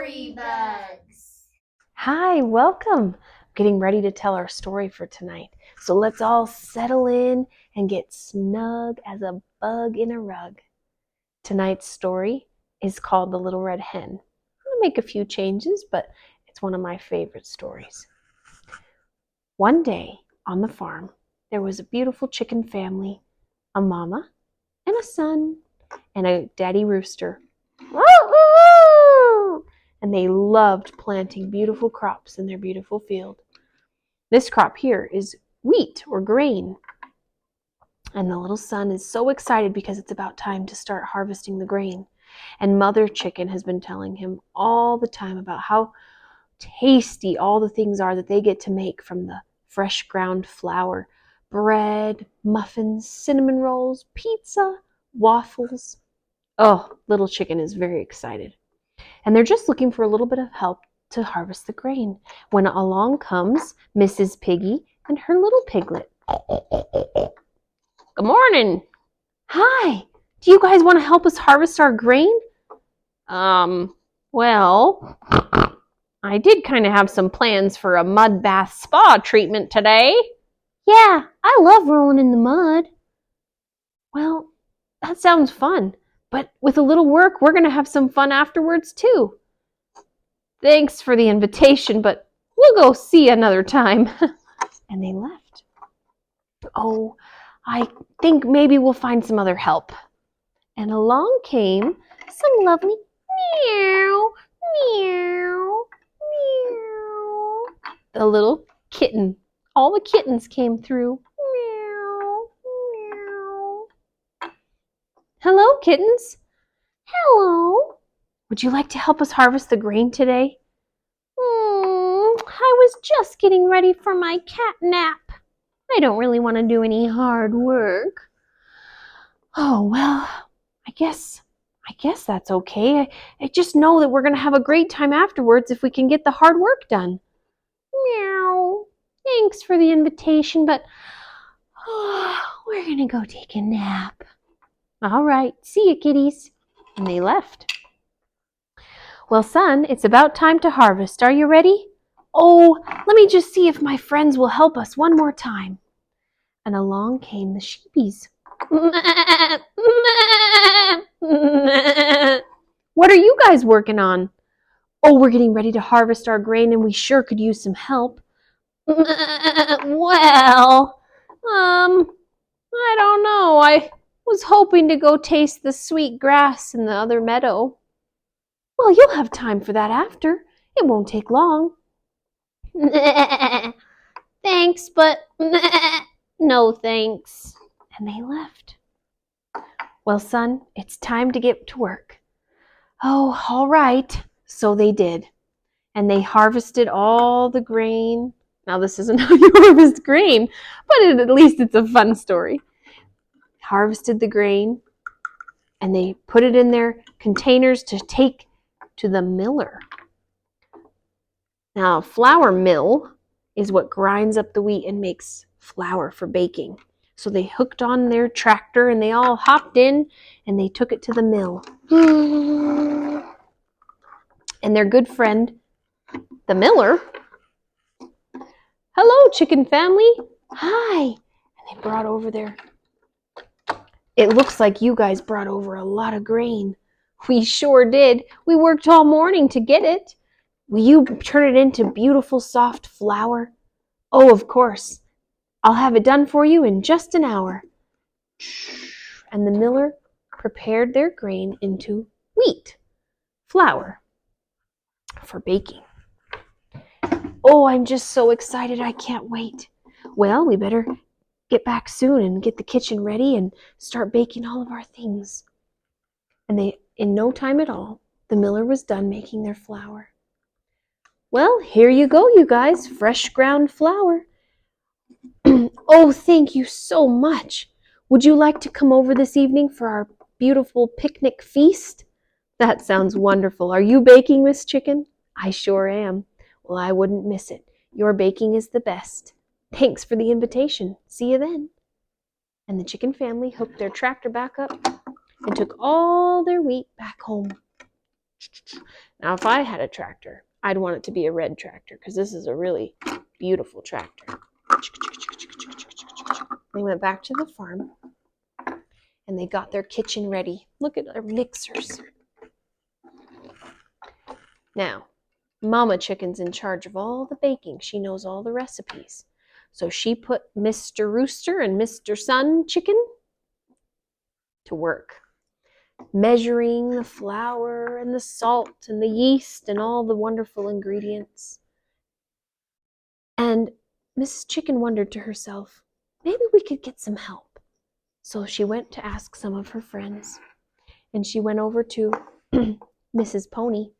Story Bugs. Hi, welcome. Getting ready to tell our story for tonight. So let's all settle in and get snug as a bug in a rug. Tonight's story is called The Little Red Hen. I'm going to make a few changes, but it's one of my favorite stories. One day on the farm, there was a beautiful chicken family, a mama and a son and a daddy rooster. And they loved planting beautiful crops in their beautiful field. This crop here is wheat or grain. And the little son is so excited because it's about time to start harvesting the grain. And Mother Chicken has been telling him all the time about how tasty all the things are that they get to make from the fresh ground flour. Bread, muffins, cinnamon rolls, pizza, waffles. Oh, Little Chicken is very excited. And they're just looking for a little bit of help to harvest the grain when along comes Mrs. Piggy and her little piglet. Good morning. Hi. Do you guys want to help us harvest our grain? Well, I did kind of have some plans for a mud bath spa treatment today. Yeah, I love rolling in the mud. Well, that sounds fun. But with a little work, we're going to have some fun afterwards, too. Thanks for the invitation, but we'll go see another time. And they left. Oh, I think maybe we'll find some other help. And along came some lovely meow, meow, meow. The little kitten. All the kittens came through. Meow, meow. Hello, kittens. Hello. Would you like to help us harvest the grain today? I was just getting ready for my cat nap. I don't really want to do any hard work. Oh, well, I guess that's okay. I just know that we're going to have a great time afterwards if we can get the hard work done. Meow. Thanks for the invitation, but we're going to go take a nap. All right, see you, kitties. And they left. Well, son, it's about time to harvest. Are you ready? Oh, let me just see if my friends will help us one more time. And along came the sheepies. What are you guys working on? Oh, we're getting ready to harvest our grain and we sure could use some help. Well, I don't know. I was hoping to go taste the sweet grass in the other meadow. Well, you'll have time for that after. It won't take long. Thanks, but no thanks. And they left. Well, son, it's time to get to work. Oh, all right. So they did. And they harvested all the grain. Now, this isn't how you harvest grain, but at least it's a fun story. Harvested the grain, and they put it in their containers to take to the miller. Now, a flour mill is what grinds up the wheat and makes flour for baking. So they hooked on their tractor and they all hopped in and they took it to the mill. And their good friend, the miller, hello, chicken family. Hi. And they brought over their, it looks like you guys brought over a lot of grain. We sure did. We worked all morning to get it. Will you turn it into beautiful soft flour? Oh, of course. I'll have it done for you in just an hour. And the miller prepared their grain into wheat, flour, for baking. Oh, I'm just so excited. I can't wait. Well, we better get back soon and get the kitchen ready and start baking all of our things. And in no time at all, the miller was done making their flour. Well, here you go, you guys. Fresh ground flour. Oh, thank you so much. Would you like to come over this evening for our beautiful picnic feast? That sounds wonderful. Are you baking, Miss Chicken? I sure am. Well, I wouldn't miss it. Your baking is the best. Thanks for the invitation. See you then. And the chicken family hooked their tractor back up and took all their wheat back home. Now, if I had a tractor, I'd want it to be a red tractor because this is a really beautiful tractor. They went back to the farm and they got their kitchen ready. Look at their mixers. Now, Mama Chicken's in charge of all the baking. She knows all the recipes. So she put Mr. Rooster and Mr. Sun Chicken to work, measuring the flour and the salt and the yeast and all the wonderful ingredients. And Mrs. Chicken wondered to herself, maybe we could get some help. So she went to ask some of her friends. And she went over to Mrs. Pony.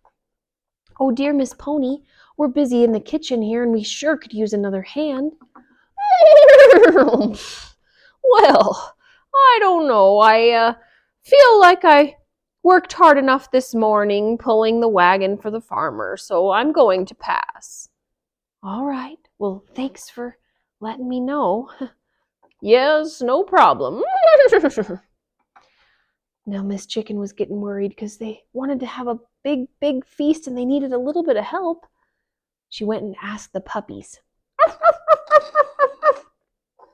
Oh, dear Miss Pony, we're busy in the kitchen here and we sure could use another hand. Well, I don't know. I feel like I worked hard enough this morning pulling the wagon for the farmer, so I'm going to pass. All right. Well, thanks for letting me know. Yes, no problem. Now, Miss Chicken was getting worried because they wanted to have a big feast and they needed a little bit of help. She went and asked the puppies.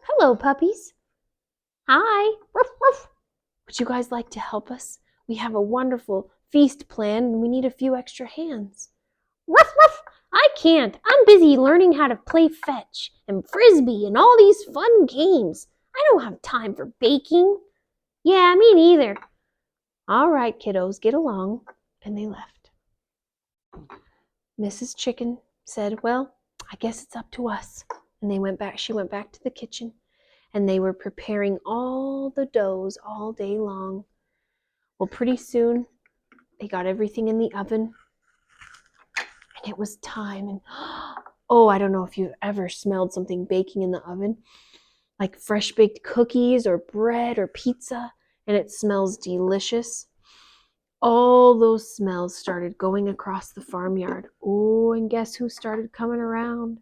Hello, puppies. Hi. Would you guys like to help us? We have a wonderful feast planned and we need a few extra hands. Ruff, ruff. I can't. I'm busy learning how to play fetch and frisbee and all these fun games. I don't have time for baking. Yeah, me neither. All right, kiddos, get along. And they left. Mrs. Chicken said, well, I guess it's up to us. And she went back to the kitchen and they were preparing all the doughs all day long. Well, pretty soon they got everything in the oven and it was time. And oh, I don't know if you've ever smelled something baking in the oven, like fresh baked cookies or bread or pizza, and it smells delicious. All those smells started going across the farmyard. Oh, and guess who started coming around?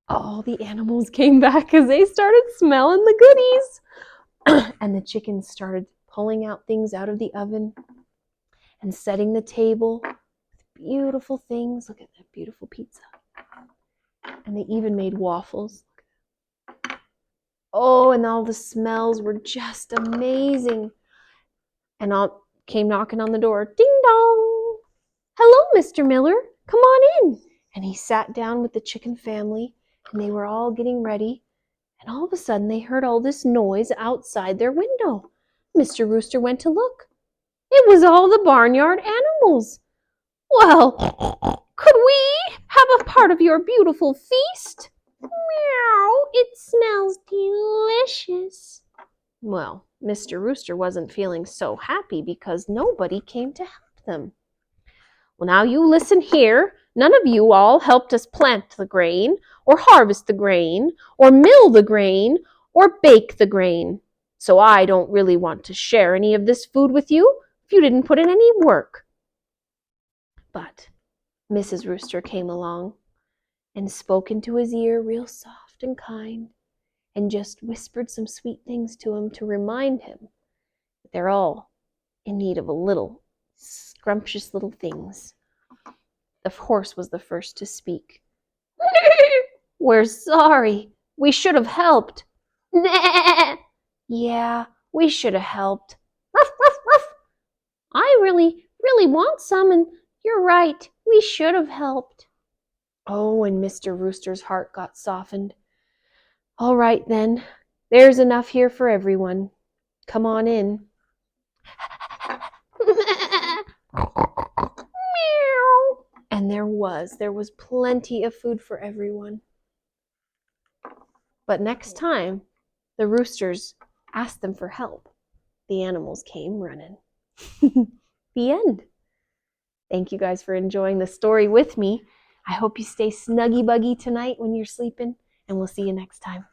All the animals came back because they started smelling the goodies. And the chickens started pulling out things out of the oven and setting the table with beautiful things. Look at that beautiful pizza. And they even made waffles. Oh, and all the smells were just amazing. And all came knocking on the door. Ding dong. Hello, Mr. Miller. Come on in. And he sat down with the chicken family and they were all getting ready. And all of a sudden they heard all this noise outside their window. Mr. Rooster went to look. It was all the barnyard animals. Well, could we have a part of your beautiful feast? Meow, it smells delicious. Well, Mr. Rooster wasn't feeling so happy because nobody came to help them. Well, now you listen here. None of you all helped us plant the grain, or harvest the grain, or mill the grain, or bake the grain. So I don't really want to share any of this food with you if you didn't put in any work. But Mrs. Rooster came along and spoke into his ear real soft and kind and just whispered some sweet things to him to remind him that they're all in need of a little scrumptious little things. The horse was the first to speak. We're sorry. We should have helped. Yeah, we should have helped. Ruff, ruff, ruff. I really want some, and you're right. We should have helped. Oh, and Mr. Rooster's heart got softened. All right, then. There's enough here for everyone. Come on in. And there was plenty of food for everyone. But next time the roosters asked them for help, the animals came running. The end. Thank you guys for enjoying the story with me. I hope you stay snuggy buggy tonight when you're sleeping, and we'll see you next time.